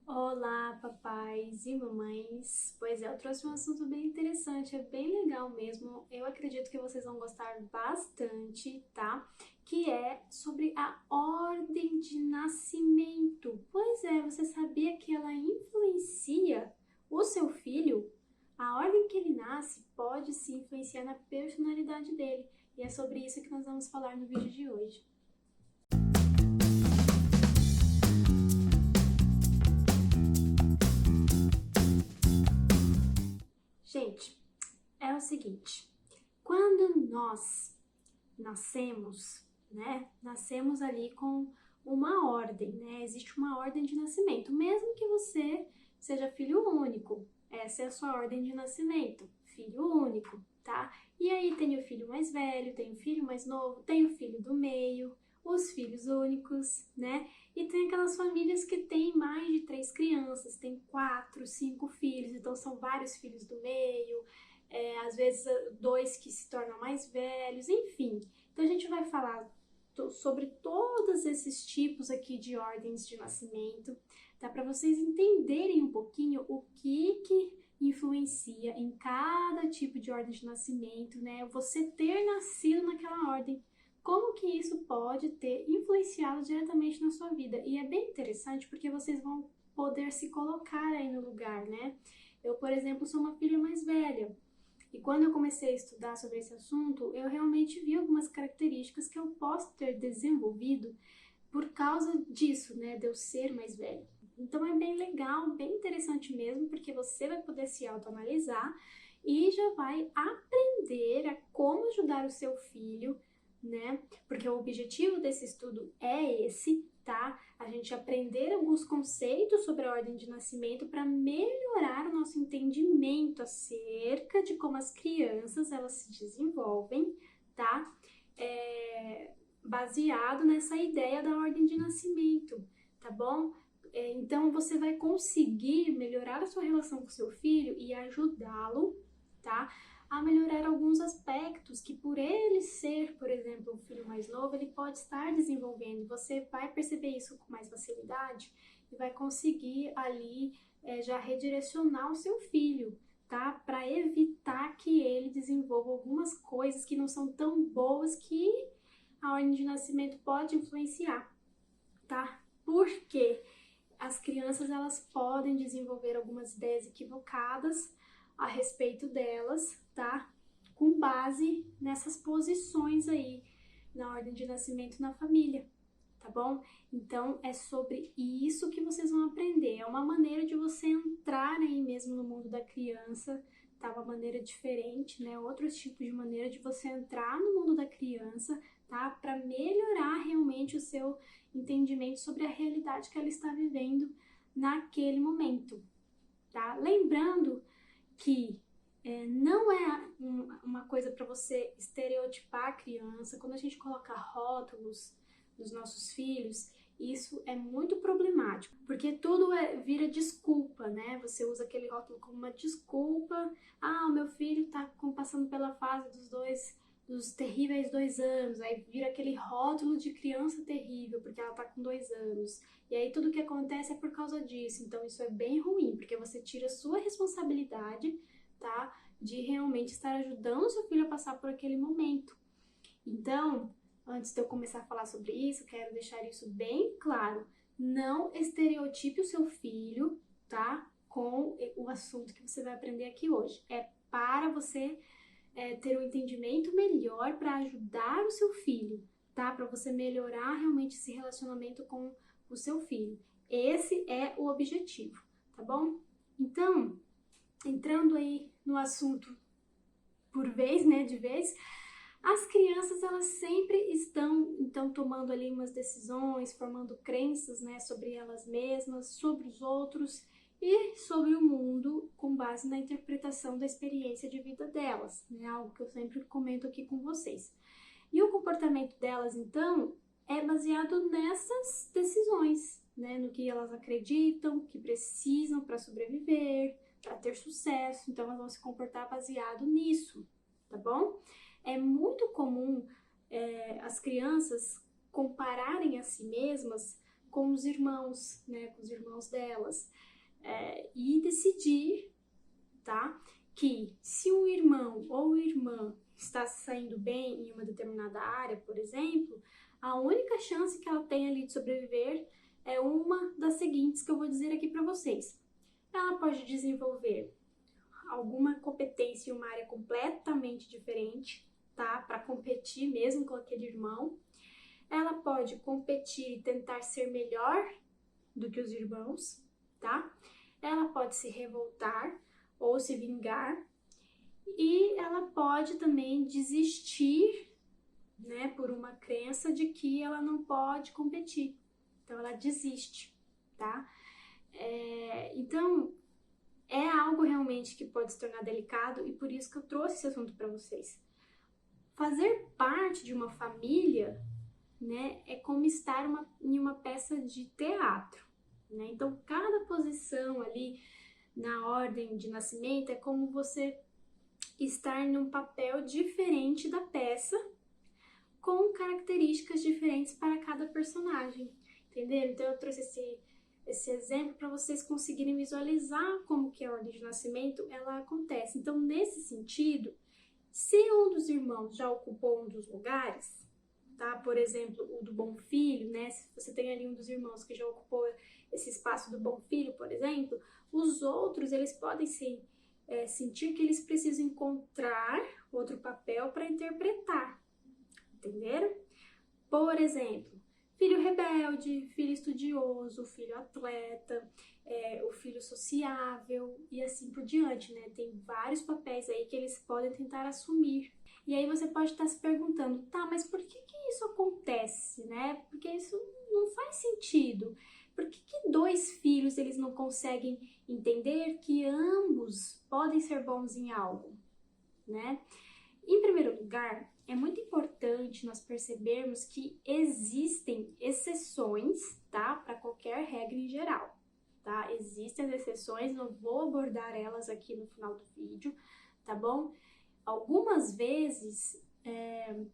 Olá, papais e mamães. Pois é, eu trouxe um assunto bem interessante, é bem legal mesmo. Eu acredito que vocês vão gostar bastante, tá? Que é sobre a ordem de nascimento. Pois é, você sabia que ela influencia o seu filho? A ordem que ele nasce pode se influenciar na personalidade dele. E é sobre isso que nós vamos falar no vídeo de hoje. Gente, é o seguinte. Quando nós nascemos, né? Nascemos ali com uma ordem, né? Existe uma ordem de nascimento, mesmo que você seja filho único. Essa é a sua ordem de nascimento, filho único, tá? E aí tem o filho mais velho, tem o filho mais novo, tem o filho do meio, os filhos únicos, né? E tem aquelas famílias que têm mais de três crianças, tem quatro, cinco filhos, então são vários filhos do meio, às vezes dois que se tornam mais velhos, enfim. Então a gente vai falar sobre todos esses tipos aqui de ordens de nascimento, tá? Para vocês entenderem um pouquinho o que influencia em cada tipo de ordem de nascimento, né? Você ter nascido naquela ordem. Como que isso pode ter influenciado diretamente na sua vida? E é bem interessante porque vocês vão poder se colocar aí no lugar, né? Eu, por exemplo, sou uma filha mais velha. E quando eu comecei a estudar sobre esse assunto, eu realmente vi algumas características que eu posso ter desenvolvido por causa disso, né, de eu ser mais velha. Então é bem legal, bem interessante mesmo, porque você vai poder se autoanalisar e já vai aprender a como ajudar o seu filho, né? Porque o objetivo desse estudo é esse, tá? A gente aprender alguns conceitos sobre a ordem de nascimento para melhorar o nosso entendimento acerca de como as crianças elas se desenvolvem, tá? Baseado nessa ideia da ordem de nascimento, tá bom? Então você vai conseguir melhorar a sua relação com seu filho e ajudá-lo, tá? A melhorar alguns aspectos que por ele ser, por exemplo, um filho mais novo, ele pode estar desenvolvendo. Você vai perceber isso com mais facilidade e vai conseguir ali já redirecionar o seu filho, tá? Para evitar que ele desenvolva algumas coisas que não são tão boas que a ordem de nascimento pode influenciar, tá? Porque as crianças elas podem desenvolver algumas ideias equivocadas a respeito delas, tá? Com base nessas posições aí na ordem de nascimento na família, tá bom? Então é sobre isso que vocês vão aprender. É uma maneira de você entrar aí mesmo no mundo da criança, tá? Uma maneira diferente, né? Outros tipos de maneira de você entrar no mundo da criança, tá? Para melhorar realmente o seu entendimento sobre a realidade que ela está vivendo naquele momento, tá? Lembrando que não é uma coisa para você estereotipar a criança. Quando a gente coloca rótulos nos nossos filhos, isso é muito problemático, porque tudo vira desculpa, né? Você usa aquele rótulo como uma desculpa. Ah, o meu filho tá passando pela fase dos terríveis 2 anos, aí vira aquele rótulo de criança terrível, porque ela tá com 2 anos. E aí tudo que acontece é por causa disso. Então isso é bem ruim, porque você tira a sua responsabilidade, tá? De realmente estar ajudando o seu filho a passar por aquele momento. Então, antes de eu começar a falar sobre isso, quero deixar isso bem claro. Não estereotipe o seu filho, tá? Com o assunto que você vai aprender aqui hoje. É para você ter um entendimento melhor para ajudar o seu filho, tá? Para você melhorar realmente esse relacionamento com o seu filho. Esse é o objetivo, tá bom? Então, entrando aí no assunto por vez, né, de vez, as crianças elas sempre estão então tomando ali umas decisões, formando crenças, né, sobre elas mesmas, sobre os outros e sobre o mundo com base na interpretação da experiência de vida delas, né, algo que eu sempre comento aqui com vocês. E o comportamento delas então é baseado nessas decisões, né, no que elas acreditam, que precisam para sobreviver, para ter sucesso, então elas vão se comportar baseado nisso, tá bom? É muito comum as crianças compararem a si mesmas com os irmãos, né, com os irmãos delas, e decidir, tá, que se um irmão ou irmã está se saindo bem em uma determinada área, por exemplo, a única chance que ela tem ali de sobreviver é uma das seguintes que eu vou dizer aqui para vocês. Ela pode desenvolver alguma competência em uma área completamente diferente, tá? Para competir mesmo com aquele irmão. Ela pode competir e tentar ser melhor do que os irmãos, tá? Ela pode se revoltar ou se vingar. E ela pode também desistir, né, por uma crença de que ela não pode competir. Então, ela desiste, tá? Então, é algo realmente que pode se tornar delicado e por isso que eu trouxe esse assunto para vocês. Fazer parte de uma família, né, é como estar em uma peça de teatro, né? Então, cada posição ali na ordem de nascimento é como você estar num papel diferente da peça, com características diferentes para cada personagem, entendeu? Então, eu trouxe esse exemplo para vocês conseguirem visualizar como que a ordem de nascimento ela acontece. Então, nesse sentido, se um dos irmãos já ocupou um dos lugares, tá? Por exemplo, o do bom filho, né? Se você tem ali um dos irmãos que já ocupou esse espaço do bom filho, por exemplo, os outros, eles podem sentir que eles precisam encontrar outro papel para interpretar, entenderam? Por exemplo, filho rebelde, filho estudioso, filho atleta, o filho sociável e assim por diante, né? Tem vários papéis aí que eles podem tentar assumir. E aí você pode estar se perguntando, tá, mas por que isso acontece, né? Porque isso não faz sentido. Por que dois filhos eles não conseguem entender que ambos podem ser bons em algo, né? Em primeiro lugar, é muito importante nós percebermos que existem exceções, tá? Para qualquer regra em geral, tá? Existem as exceções, não vou abordar elas aqui no final do vídeo, tá bom? Algumas vezes,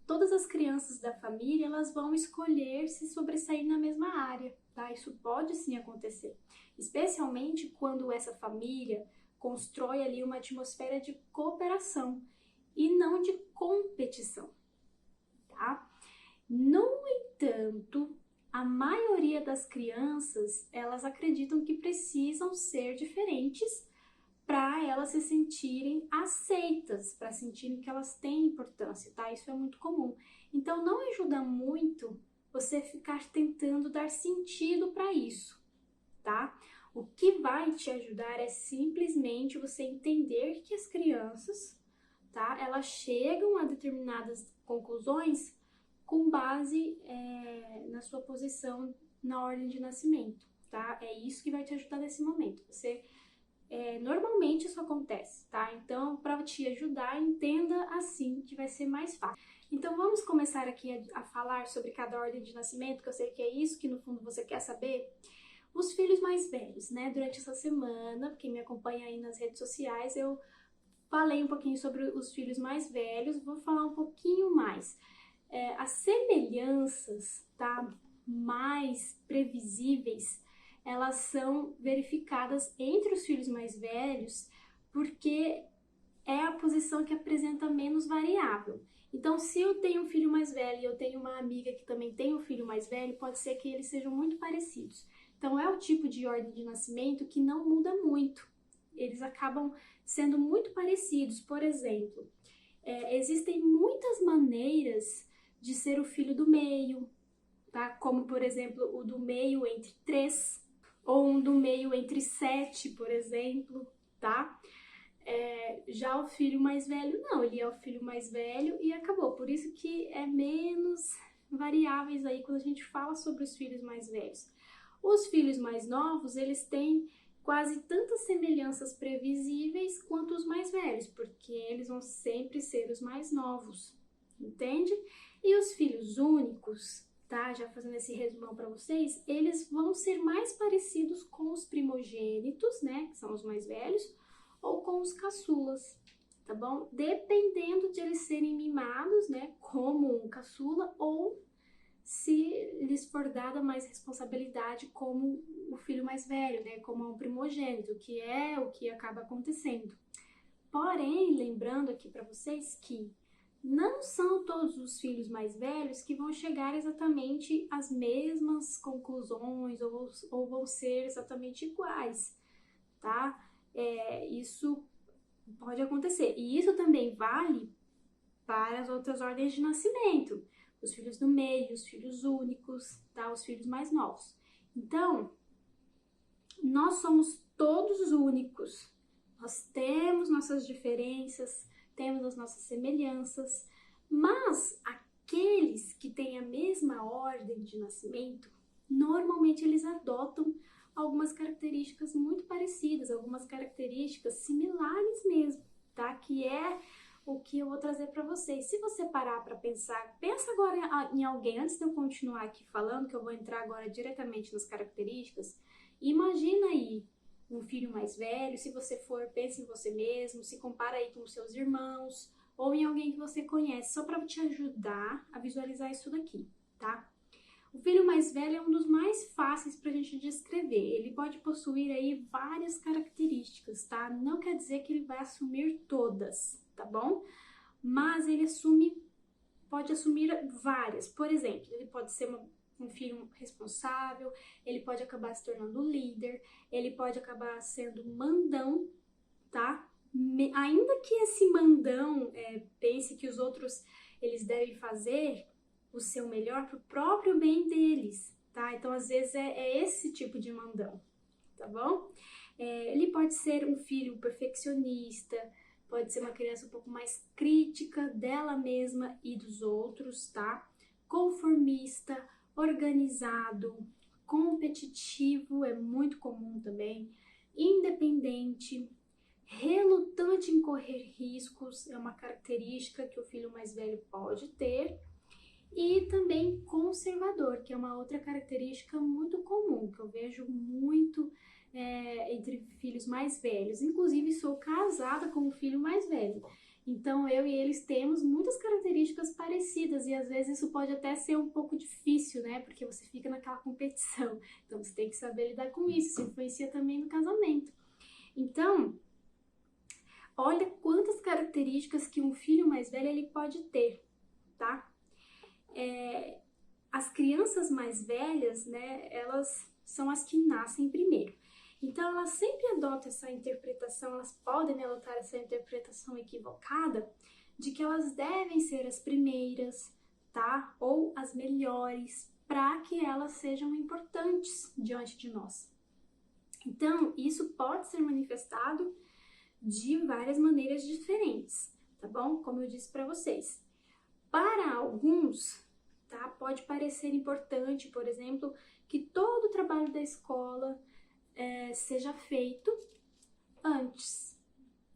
todas as crianças da família, elas vão escolher se sobressair na mesma área, tá? Isso pode sim acontecer, especialmente quando essa família constrói ali uma atmosfera de cooperação e não de competição, tá? No entanto, a maioria das crianças, elas acreditam que precisam ser diferentes para elas se sentirem aceitas, para sentirem que elas têm importância, tá? Isso é muito comum. Então, não ajuda muito você ficar tentando dar sentido para isso, tá? O que vai te ajudar é simplesmente você entender que as crianças, tá? Elas chegam a determinadas conclusões com base na sua posição na ordem de nascimento, tá? É isso que vai te ajudar nesse momento. Normalmente isso acontece, tá? Então, para te ajudar, entenda assim que vai ser mais fácil. Então, vamos começar aqui a falar sobre cada ordem de nascimento, que eu sei que é isso que no fundo você quer saber. Os filhos mais velhos, né? Durante essa semana, quem me acompanha aí nas redes sociais, eu falei um pouquinho sobre os filhos mais velhos, vou falar um pouquinho mais. As semelhanças, tá? Mais previsíveis, elas são verificadas entre os filhos mais velhos porque é a posição que apresenta menos variável. Então, se eu tenho um filho mais velho e eu tenho uma amiga que também tem um filho mais velho, pode ser que eles sejam muito parecidos. Então, é o tipo de ordem de nascimento que não muda muito. Eles acabam sendo muito parecidos. Por exemplo, existem muitas maneiras de ser o filho do meio, tá? Como, por exemplo, o do meio entre 3, ou um do meio entre 7, por exemplo, tá? Já o filho mais velho, não, ele é o filho mais velho e acabou. Por isso que é menos variáveis aí quando a gente fala sobre os filhos mais velhos. Os filhos mais novos, eles têm quase tantas semelhanças previsíveis quanto os mais velhos, porque eles vão sempre ser os mais novos, entende? E os filhos únicos, tá? Já fazendo esse resumão para vocês, eles vão ser mais parecidos com os primogênitos, né? Que são os mais velhos, ou com os caçulas, tá bom? Dependendo de eles serem mimados, né? Como um caçula, ou se lhes for dada mais responsabilidade como o filho mais velho, né, como um primogênito, que é o que acaba acontecendo. Porém, lembrando aqui para vocês que não são todos os filhos mais velhos que vão chegar exatamente às mesmas conclusões ou vão ser exatamente iguais, tá? Isso pode acontecer. E isso também vale para as outras ordens de nascimento, os filhos do meio, os filhos únicos, tá? Os filhos mais novos. Então, nós somos todos únicos. Nós temos nossas diferenças, temos as nossas semelhanças, mas aqueles que têm a mesma ordem de nascimento, normalmente eles adotam algumas características muito parecidas, algumas características similares mesmo, tá? Que é o que eu vou trazer para vocês. Se você parar para pensar, pensa agora em alguém, antes de eu continuar aqui falando, que eu vou entrar agora diretamente nas características, imagina aí um filho mais velho, se você for, pense em você mesmo, se compara aí com seus irmãos, ou em alguém que você conhece, só para te ajudar a visualizar isso daqui, tá? O filho mais velho é um dos mais fáceis para a gente descrever. Ele pode possuir aí várias características, tá? Não quer dizer que ele vai assumir todas, tá bom? Mas ele pode assumir várias. Por exemplo, ele pode ser um filho responsável, ele pode acabar se tornando líder, ele pode acabar sendo mandão, tá? Ainda que esse mandão pense que os outros eles devem fazer o seu melhor para o próprio bem deles, tá? Então, às vezes, é esse tipo de mandão, tá bom? Ele pode ser um filho perfeccionista, pode ser uma criança um pouco mais crítica dela mesma e dos outros, tá? Conformista, organizado, competitivo, é muito comum também, independente, relutante em correr riscos, é uma característica que o filho mais velho pode ter, e também conservador, que é uma outra característica muito comum, que eu vejo muito entre filhos mais velhos. Inclusive, sou casada com o filho mais velho. Então, eu e eles temos muitas características parecidas e às vezes isso pode até ser um pouco difícil, né? Porque você fica naquela competição. Então, você tem que saber lidar com isso. Isso influencia também no casamento. Então, olha quantas características que um filho mais velho ele pode ter, tá? As crianças mais velhas, né, elas são as que nascem primeiro. Então, elas sempre adotam essa interpretação, elas podem adotar essa interpretação equivocada de que elas devem ser as primeiras, tá? Ou as melhores, para que elas sejam importantes diante de nós. Então, isso pode ser manifestado de várias maneiras diferentes, tá bom? Como eu disse para vocês. Para alguns, tá? Pode parecer importante, por exemplo, que todo o trabalho da escola seja feito antes,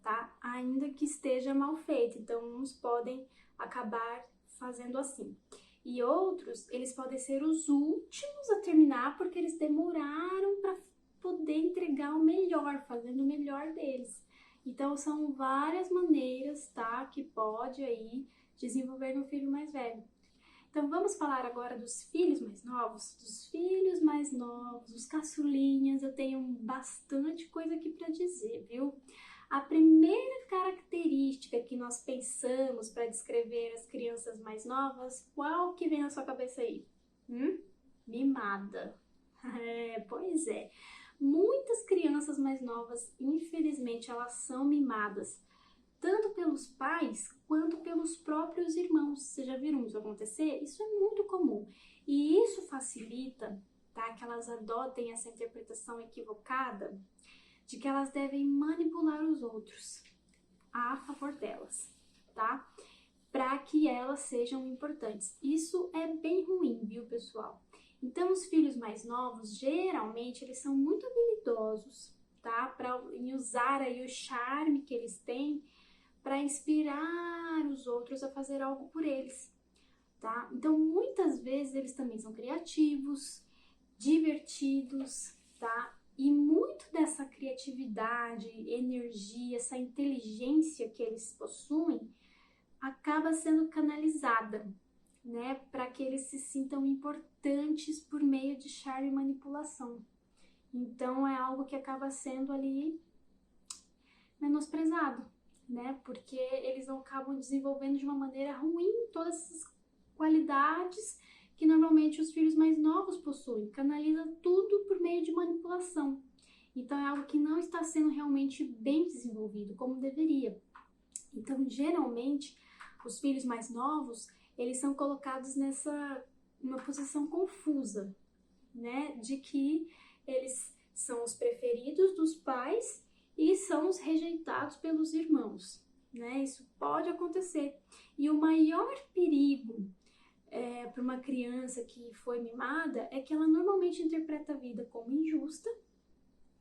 tá? Ainda que esteja mal feito. Então, uns podem acabar fazendo assim. E outros, eles podem ser os últimos a terminar porque eles demoraram para poder entregar o melhor, fazendo o melhor deles. Então, são várias maneiras, tá? Que pode aí desenvolver no filho mais velho. Então, vamos falar agora dos filhos mais novos? Dos filhos mais novos, os caçulinhas, eu tenho bastante coisa aqui para dizer, viu? A primeira característica que nós pensamos para descrever as crianças mais novas, qual que vem na sua cabeça aí? Mimada. Pois é. Muitas crianças mais novas, infelizmente, elas são mimadas, tanto pelos pais quanto pelos próprios irmãos. Vocês já viram isso acontecer? Isso é muito comum. E isso facilita, tá, que elas adotem essa interpretação equivocada de que elas devem manipular os outros a favor delas, tá? Para que elas sejam importantes. Isso é bem ruim, viu, pessoal? Então, os filhos mais novos, geralmente, eles são muito habilidosos, tá? Em usar aí o charme que eles têm para inspirar os outros a fazer algo por eles, tá? Então, muitas vezes eles também são criativos, divertidos, tá? E muito dessa criatividade, energia, essa inteligência que eles possuem acaba sendo canalizada né, para que eles se sintam importantes por meio de charme e manipulação. Então é algo que acaba sendo ali menosprezado, né, porque eles acabam desenvolvendo de uma maneira ruim todas essas qualidades que normalmente os filhos mais novos possuem. Canaliza tudo por meio de manipulação. Então é algo que não está sendo realmente bem desenvolvido como deveria. Então, geralmente, os filhos mais novos, eles são colocados numa posição confusa, né? De que eles são os preferidos dos pais e são os rejeitados pelos irmãos, né? Isso pode acontecer. E o maior perigo para uma criança que foi mimada é que ela normalmente interpreta a vida como injusta,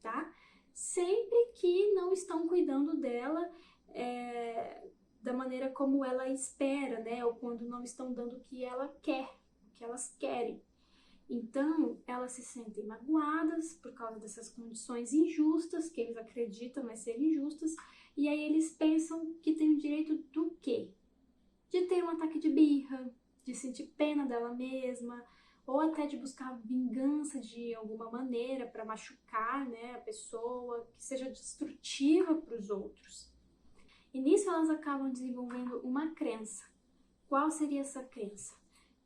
tá? Sempre que não estão cuidando dela da maneira como ela espera, né? Ou quando não estão dando o que ela quer, o que elas querem. Então, elas se sentem magoadas por causa dessas condições injustas, que eles acreditam mas serem injustas, e aí eles pensam que tem o direito do quê? De ter um ataque de birra, de sentir pena dela mesma, ou até de buscar vingança de alguma maneira para machucar, né, a pessoa, que seja destrutiva para os outros. E nisso elas acabam desenvolvendo uma crença. Qual seria essa crença?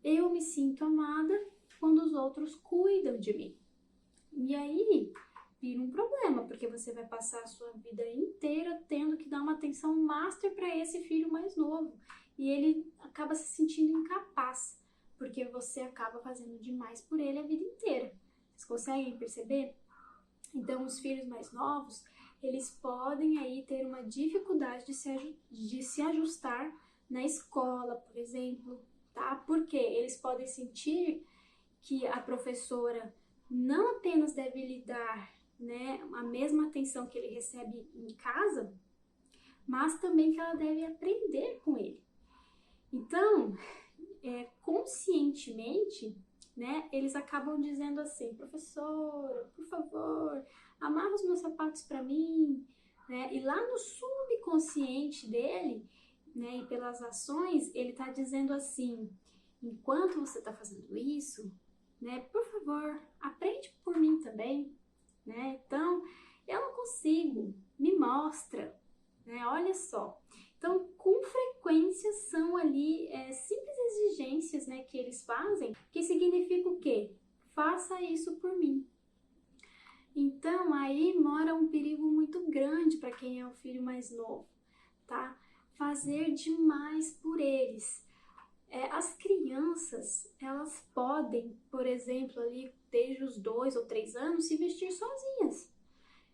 Eu me sinto amada quando os outros cuidam de mim. E aí vira um problema, porque você vai passar a sua vida inteira tendo que dar uma atenção master para esse filho mais novo. E ele acaba se sentindo incapaz, porque você acaba fazendo demais por ele a vida inteira. Vocês conseguem perceber? Então, os filhos mais novos, eles podem aí ter uma dificuldade de se ajustar na escola, por exemplo, tá? Porque eles podem sentir que a professora não apenas deve lhe dar, né, a mesma atenção que ele recebe em casa, mas também que ela deve aprender com ele. Então, conscientemente, né, eles acabam dizendo assim: professora, por favor, amarra os meus sapatos para mim, né? E lá no subconsciente dele, né, e pelas ações, ele está dizendo assim: enquanto você está fazendo isso, né, por favor, aprende por mim também, né? Então, eu não consigo, me mostra, né? Olha só. Então, com frequência são ali simples exigências, né, que eles fazem, que significa o quê? Faça isso por mim. Então, aí mora um perigo muito grande para quem é o filho mais novo, tá? Fazer demais por eles. As crianças, elas podem, por exemplo, ali desde os 2 ou 3 anos, se vestir sozinhas.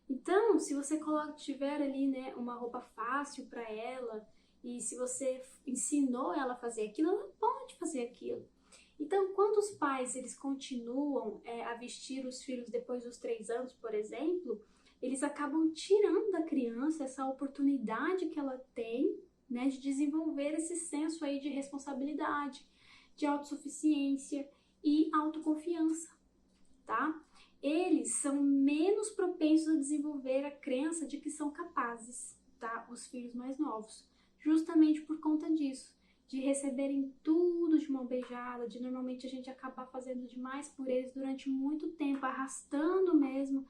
Então, se você tiver ali, né, uma roupa fácil para ela, e se você ensinou ela a fazer aquilo, ela pode fazer aquilo. Então, quando os pais eles continuam a vestir os filhos depois dos 3 anos, por exemplo, eles acabam tirando da criança essa oportunidade que ela tem, né, de desenvolver esse senso aí de responsabilidade, de autossuficiência e autoconfiança, tá? Eles são menos propensos a desenvolver a crença de que são capazes, tá? Os filhos mais novos, justamente por conta disso, de receberem tudo de mão beijada, de normalmente a gente acabar fazendo demais por eles durante muito tempo, arrastando mesmo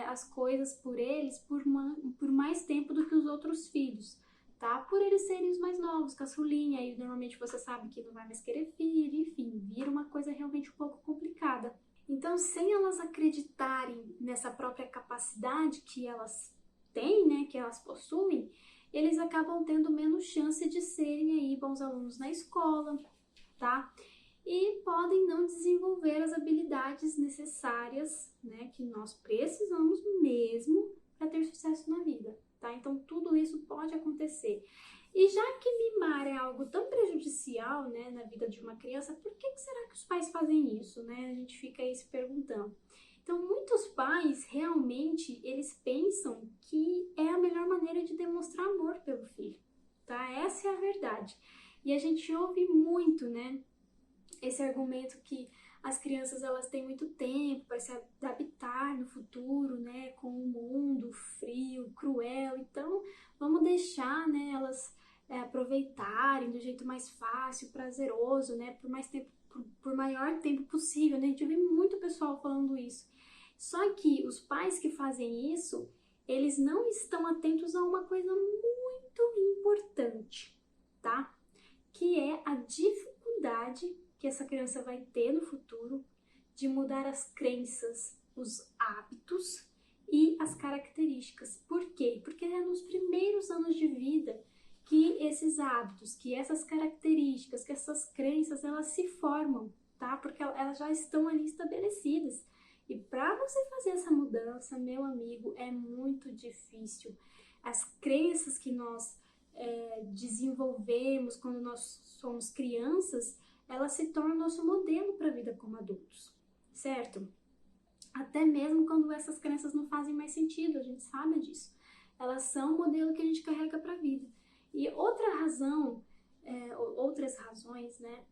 as coisas por eles por mais tempo do que os outros filhos, tá? Por eles serem os mais novos, caçulinha, e normalmente você sabe que não vai mais querer filho, enfim, vira uma coisa realmente um pouco complicada. Então, sem elas acreditarem nessa própria capacidade que elas têm, né, que elas possuem, eles acabam tendo menos chance de serem aí bons alunos na escola, tá? E podem não desenvolver as habilidades necessárias, né, que nós precisamos mesmo para ter sucesso na vida, tá? Então, tudo isso pode acontecer. E já que mimar é algo tão prejudicial, né, na vida de uma criança, por que será que os pais fazem isso, né? A gente fica aí se perguntando. Então, muitos pais, realmente, eles pensam que é a melhor maneira de demonstrar amor pelo filho, tá? Essa é a verdade. E a gente ouve muito, né, esse argumento que as crianças, elas têm muito tempo para se adaptar no futuro, né, com um mundo frio, cruel. Então, vamos deixar, né, elas aproveitarem do jeito mais fácil, prazeroso, né? Por mais tempo, por maior tempo possível, né? A gente vê muito pessoal falando isso. Só que os pais que fazem isso, eles não estão atentos a uma coisa muito importante, tá? Que é a dificuldade que essa criança vai ter no futuro de mudar as crenças, os hábitos e as características. Por quê? Porque é nos primeiros anos de vida que esses hábitos, que essas características, que essas crenças, elas se formam, tá? Porque elas já estão ali estabelecidas. E para você fazer essa mudança, meu amigo, é muito difícil. As crenças que nós desenvolvemos quando nós somos crianças, elas se tornam nosso modelo para a vida como adultos, certo? Até mesmo quando essas crenças não fazem mais sentido, a gente sabe disso. Elas são o modelo que a gente carrega para a vida. E outras razões, né,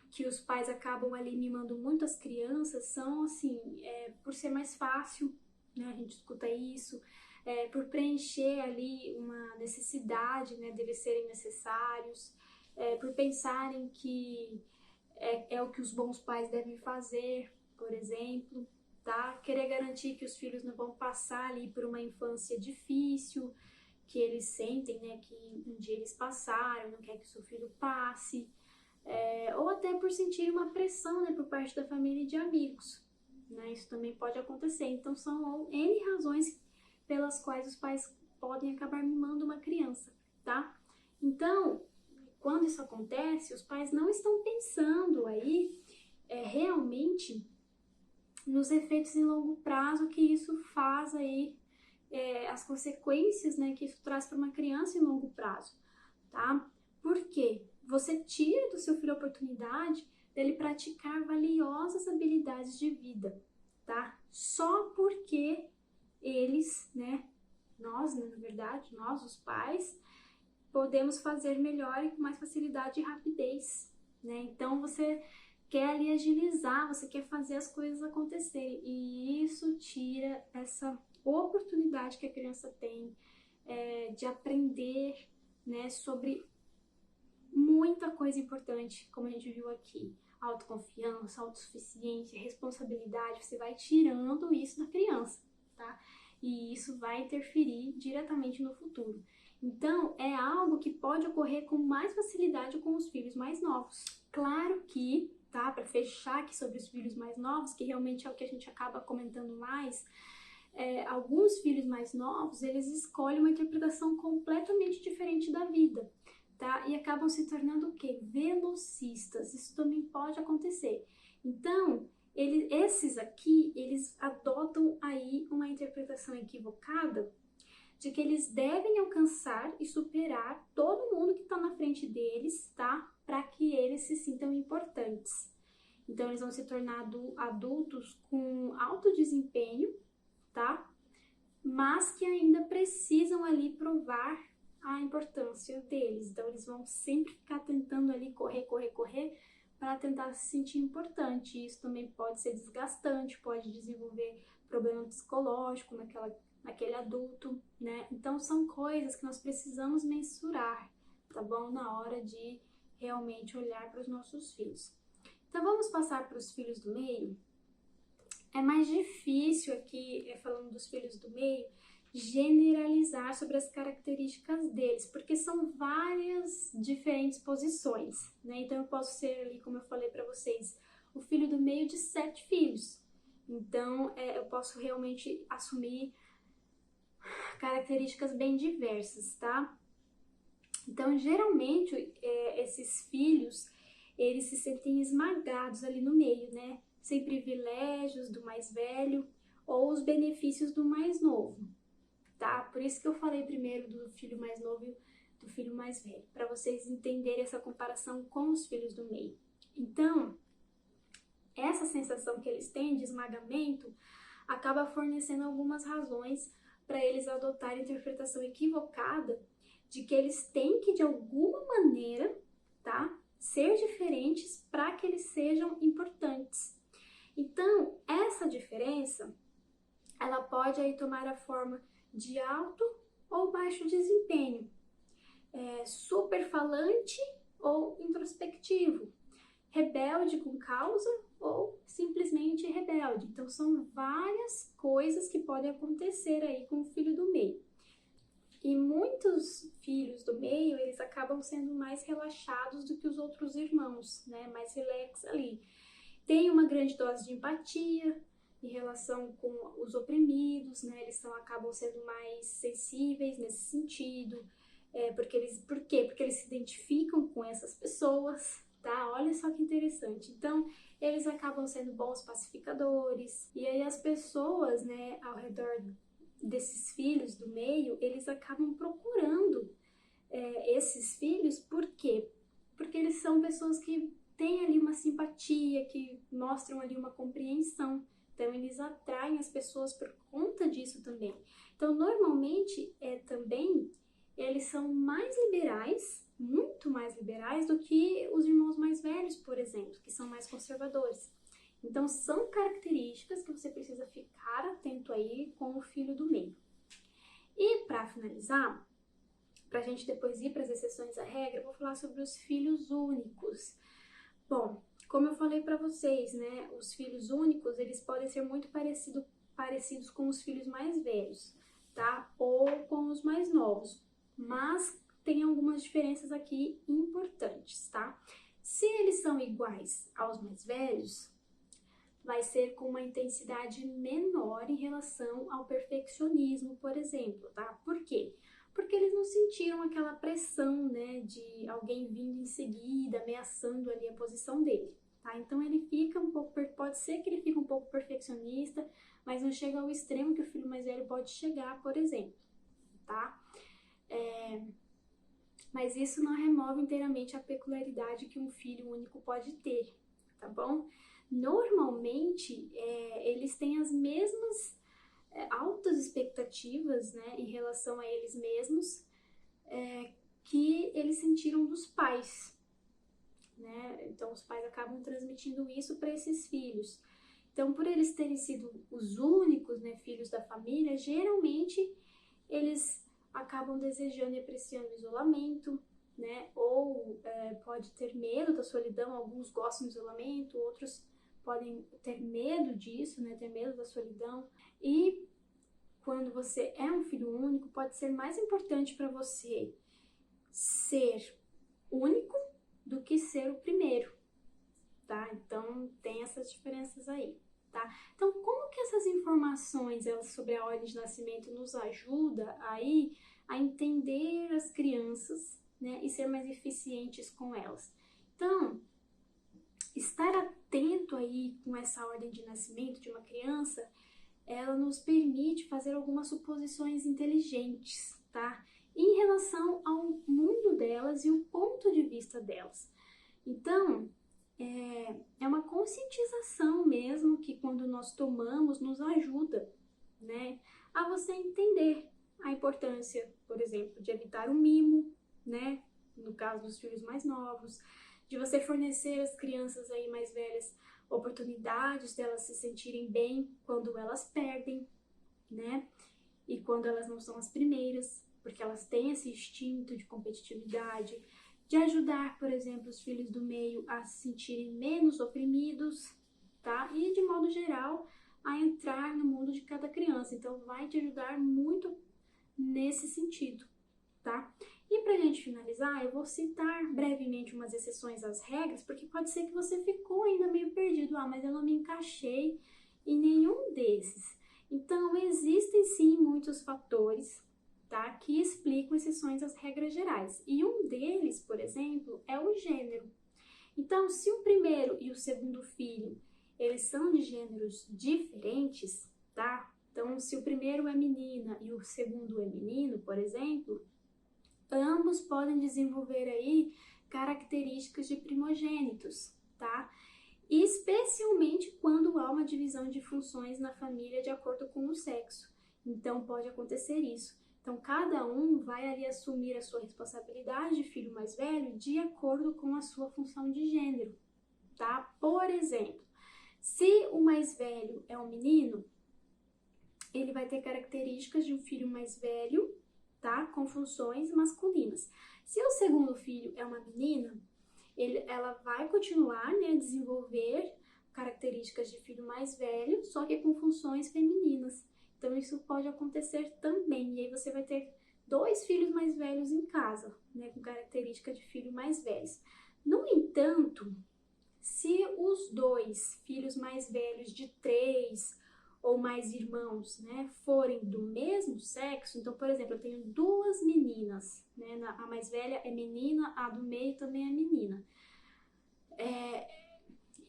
que os pais acabam ali mimando muito as crianças são, assim, por ser mais fácil, né, a gente escuta isso, por preencher ali uma necessidade, né, deles serem necessários, por pensarem que é o que os bons pais devem fazer, por exemplo, tá? Querer garantir que os filhos não vão passar ali por uma infância difícil, que eles sentem, né, que um dia eles passaram, não quer que o seu filho passe, ou até por sentir uma pressão, né, por parte da família e de amigos, né? Isso também pode acontecer. Então são N razões pelas quais os pais podem acabar mimando uma criança, tá? Então, quando isso acontece, os pais não estão pensando aí realmente nos efeitos em longo prazo que isso faz aí, as consequências, né, que isso traz para uma criança em longo prazo, tá? Por quê? Você tira do seu filho a oportunidade dele praticar valiosas habilidades de vida, tá? Só porque eles, né, nós, na verdade, nós, os pais, podemos fazer melhor e com mais facilidade e rapidez, né? Então você quer ali agilizar, você quer fazer as coisas acontecerem e isso tira essa oportunidade que a criança tem de aprender, né, sobre muita coisa importante, como a gente viu aqui. Autoconfiança, autossuficiência, responsabilidade, você vai tirando isso da criança, tá? E isso vai interferir diretamente no futuro. Então, é algo que pode ocorrer com mais facilidade com os filhos mais novos. Claro que, tá, para fechar aqui sobre os filhos mais novos, que realmente é o que a gente acaba comentando mais, alguns filhos mais novos, eles escolhem uma interpretação completamente diferente da vida, tá? E acabam se tornando o quê? Velocistas. Isso também pode acontecer. Então, esses aqui, eles adotam aí uma interpretação equivocada de que eles devem alcançar e superar todo mundo que está na frente deles, tá? Para que eles se sintam importantes. Então, eles vão se tornar adultos com alto desempenho, tá? Mas que ainda precisam ali provar a importância deles. Então, eles vão sempre ficar tentando ali correr para tentar se sentir importante. Isso também pode ser desgastante, pode desenvolver problema psicológico naquele adulto, né? Então, são coisas que nós precisamos mensurar, tá bom? Na hora de realmente olhar para os nossos filhos. Então, vamos passar para os filhos do meio. É mais difícil aqui, falando dos filhos do meio, generalizar sobre as características deles, porque são várias diferentes posições, né? Então eu posso ser ali, como eu falei para vocês, o filho do meio de 7 filhos. Então eu posso realmente assumir características bem diversas, tá? Então geralmente esses filhos, eles se sentem esmagados ali no meio, né? Sem privilégios do mais velho ou os benefícios do mais novo, tá? Por isso que eu falei primeiro do filho mais novo e do filho mais velho, para vocês entenderem essa comparação com os filhos do meio. Então, essa sensação que eles têm de esmagamento acaba fornecendo algumas razões para eles adotarem a interpretação equivocada de que eles têm que, de alguma maneira, tá, ser diferentes para que eles sejam importantes. Então, essa diferença, ela pode aí tomar a forma de alto ou baixo desempenho, super falante ou introspectivo, rebelde com causa ou simplesmente rebelde. Então são várias coisas que podem acontecer aí com o filho do meio. E muitos filhos do meio, eles acabam sendo mais relaxados do que os outros irmãos, né? Mais relax ali. Tem uma grande dose de empatia em relação com os oprimidos, né? Eles acabam sendo mais sensíveis nesse sentido. Por quê? Porque eles se identificam com essas pessoas, tá? Olha só que interessante. Então, eles acabam sendo bons pacificadores. E aí as pessoas, né, ao redor desses filhos do meio, eles acabam procurando esses filhos, por quê? Porque eles são pessoas que têm ali uma simpatia, que mostram ali uma compreensão. Então, eles atraem as pessoas por conta disso também. Então, normalmente, também, eles são mais liberais, muito mais liberais do que os irmãos mais velhos, por exemplo, que são mais conservadores. Então, são características que você precisa ficar atento aí com o filho do meio. E, para finalizar, para a gente depois ir para as exceções à regra, eu vou falar sobre os filhos únicos. Bom, como eu falei para vocês, né, os filhos únicos, eles podem ser muito parecidos com os filhos mais velhos, tá? Ou com os mais novos, mas tem algumas diferenças aqui importantes, tá? Se eles são iguais aos mais velhos, vai ser com uma intensidade menor em relação ao perfeccionismo, por exemplo, tá? Por quê? Porque eles não sentiram aquela pressão, né, de alguém vindo em seguida, ameaçando ali a posição dele, tá? Então ele fica um pouco, pode ser que ele fique um pouco perfeccionista, mas não chega ao extremo que o filho mais velho pode chegar, por exemplo, tá? Mas isso não remove inteiramente a peculiaridade que um filho único pode ter, tá bom? Normalmente, eles têm as mesmas altas expectativas, né, em relação a eles mesmos, que eles sentiram dos pais, né? Então, os pais acabam transmitindo isso para esses filhos. Então, por eles terem sido os únicos, né, filhos da família, geralmente eles acabam desejando e apreciando o isolamento, né? Ou pode ter medo da solidão. Alguns gostam do isolamento, outros podem ter medo disso, né? Ter medo da solidão. E quando você é um filho único, pode ser mais importante para você ser único do que ser o primeiro, tá? Então, tem essas diferenças aí, tá? Então, como que essas informações sobre a ordem de nascimento nos ajuda aí a entender as crianças, né? E ser mais eficientes com elas? Então, estar atento aí com essa ordem de nascimento de uma criança, ela nos permite fazer algumas suposições inteligentes, tá? Em relação ao mundo delas e o ponto de vista delas. Então, é uma conscientização mesmo que quando nós tomamos nos ajuda, né, a você entender a importância, por exemplo, de evitar o mimo, né, no caso dos filhos mais novos, de você fornecer às crianças aí mais velhas oportunidades delas se sentirem bem quando elas perdem, né, e quando elas não são as primeiras, porque elas têm esse instinto de competitividade, de ajudar, por exemplo, os filhos do meio a se sentirem menos oprimidos, tá? E, de modo geral, a entrar no mundo de cada criança. Então, vai te ajudar muito nesse sentido, tá? E pra gente finalizar, eu vou citar brevemente umas exceções às regras, porque pode ser que você ficou ainda meio perdido. Ah, mas eu não me encaixei em nenhum desses. Então, existem sim muitos fatores, tá, que explicam exceções às regras gerais. E um deles, por exemplo, é o gênero. Então, se o primeiro e o segundo filho, eles são de gêneros diferentes, tá? Então, se o primeiro é menina e o segundo é menino, por exemplo, ambos podem desenvolver aí características de primogênitos, tá? Especialmente quando há uma divisão de funções na família de acordo com o sexo. Então, pode acontecer isso. Então, cada um vai ali assumir a sua responsabilidade de filho mais velho de acordo com a sua função de gênero, tá? Por exemplo, se o mais velho é um menino, ele vai ter características de um filho mais velho, tá? Com funções masculinas. Se o segundo filho é uma menina, ela vai continuar, né, a desenvolver características de filho mais velho, só que com funções femininas. Então, isso pode acontecer também. E aí você vai ter 2 filhos mais velhos em casa, né, com característica de filho mais velhos. No entanto, se os 2 filhos mais velhos de 3 ou mais irmãos, né, forem do mesmo sexo, então, por exemplo, eu tenho 2 meninas, né, a mais velha é menina, a do meio também é menina.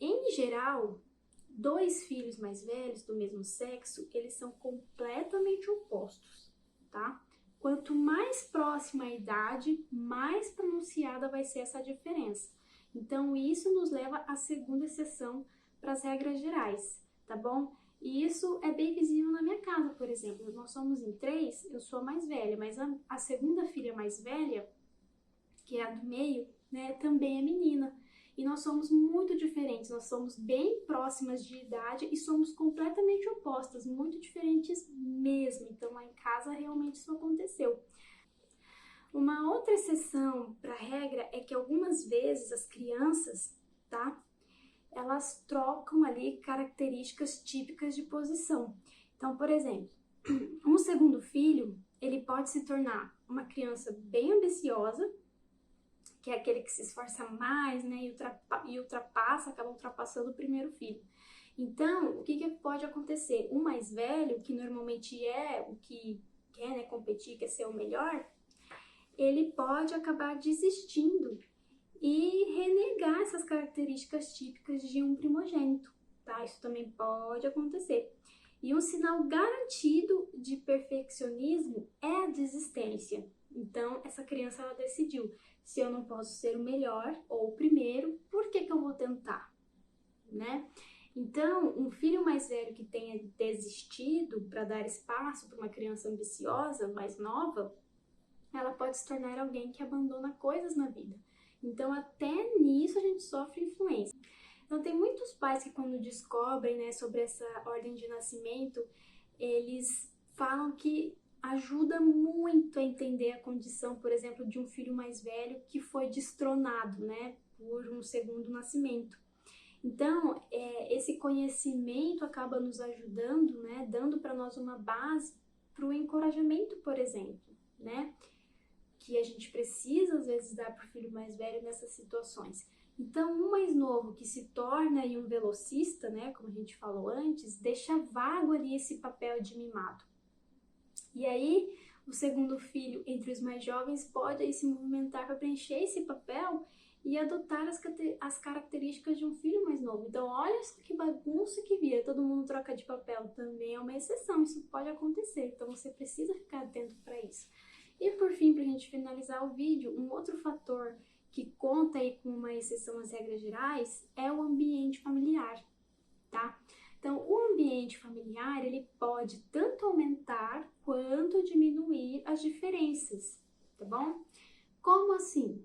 Em geral, 2 filhos mais velhos do mesmo sexo, eles são completamente opostos, tá? Quanto mais próxima a idade, mais pronunciada vai ser essa diferença. Então, isso nos leva à segunda exceção para as regras gerais, tá bom? E isso é bem visível na minha casa, por exemplo. Nós somos em 3, eu sou a mais velha, mas a segunda filha mais velha, que é a do meio, né, também é menina. E nós somos muito diferentes, nós somos bem próximas de idade e somos completamente opostas, muito diferentes mesmo. Então, lá em casa, realmente isso aconteceu. Uma outra exceção para a regra é que algumas vezes as crianças, tá? Elas trocam ali características típicas de posição. Então, por exemplo, um segundo filho, ele pode se tornar uma criança bem ambiciosa, que é aquele que se esforça mais, né, e acaba ultrapassando o primeiro filho. Então, o que pode acontecer? O mais velho, que normalmente é o que quer, né, competir, quer ser o melhor, ele pode acabar desistindo e renegar essas características típicas de um primogênito, tá? Isso também pode acontecer. E um sinal garantido de perfeccionismo é a desistência. Então, essa criança, ela decidiu, se eu não posso ser o melhor ou o primeiro, por que eu vou tentar, né? Então, um filho mais velho que tenha desistido para dar espaço para uma criança ambiciosa, mais nova, ela pode se tornar alguém que abandona coisas na vida. Então, até nisso a gente sofre influência. Então, tem muitos pais que quando descobrem, né, sobre essa ordem de nascimento, eles falam que ajuda muito a entender a condição, por exemplo, de um filho mais velho que foi destronado, né, por um segundo nascimento. Então, esse conhecimento acaba nos ajudando, né, dando para nós uma base para o encorajamento, por exemplo, né, que a gente precisa, às vezes, dar para o filho mais velho nessas situações. Então, um mais novo que se torna aí um velocista, né, como a gente falou antes, deixa vago ali esse papel de mimado. E aí, o segundo filho, entre os mais jovens, pode aí se movimentar para preencher esse papel e adotar as características de um filho mais novo. Então, olha só que bagunça que vira, todo mundo troca de papel, também é uma exceção, isso pode acontecer, então você precisa ficar atento para isso. E por fim, para a gente finalizar o vídeo, um outro fator que conta aí com uma exceção às regras gerais é o ambiente familiar, tá? Então, o ambiente familiar, ele pode tanto aumentar quanto diminuir as diferenças, tá bom? Como assim?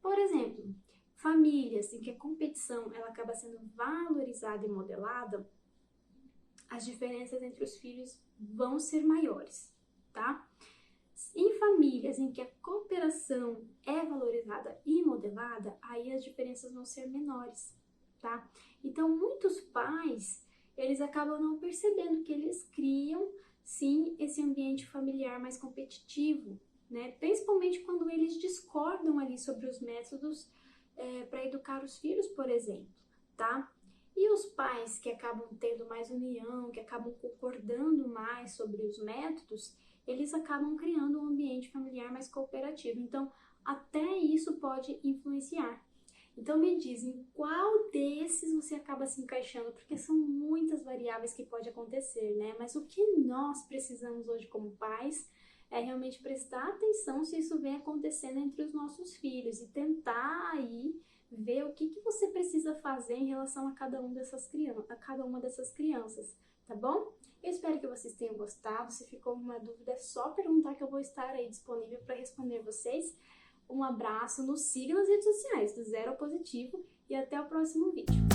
Por exemplo, famílias em que a competição ela acaba sendo valorizada e modelada, as diferenças entre os filhos vão ser maiores, tá? Em famílias em que a cooperação é valorizada e modelada, aí as diferenças vão ser menores, tá? Então, muitos pais, eles acabam não percebendo que eles criam, sim, esse ambiente familiar mais competitivo, né? Principalmente quando eles discordam ali sobre os métodos para educar os filhos, por exemplo, tá? E os pais que acabam tendo mais união, que acabam concordando mais sobre os métodos, eles acabam criando um ambiente familiar mais cooperativo. Então, até isso pode influenciar. Então, me diz, em qual desses você acaba se encaixando? Porque são muitas variáveis que pode acontecer, né? Mas o que nós precisamos hoje como pais é realmente prestar atenção se isso vem acontecendo entre os nossos filhos e tentar aí ver o que você precisa fazer em relação a cada uma dessas crianças, tá bom? Eu espero que vocês tenham gostado. Se ficou alguma dúvida, é só perguntar que eu vou estar aí disponível para responder vocês. Um abraço, nos siga nas redes sociais, do Zero ao Positivo, e até o próximo vídeo.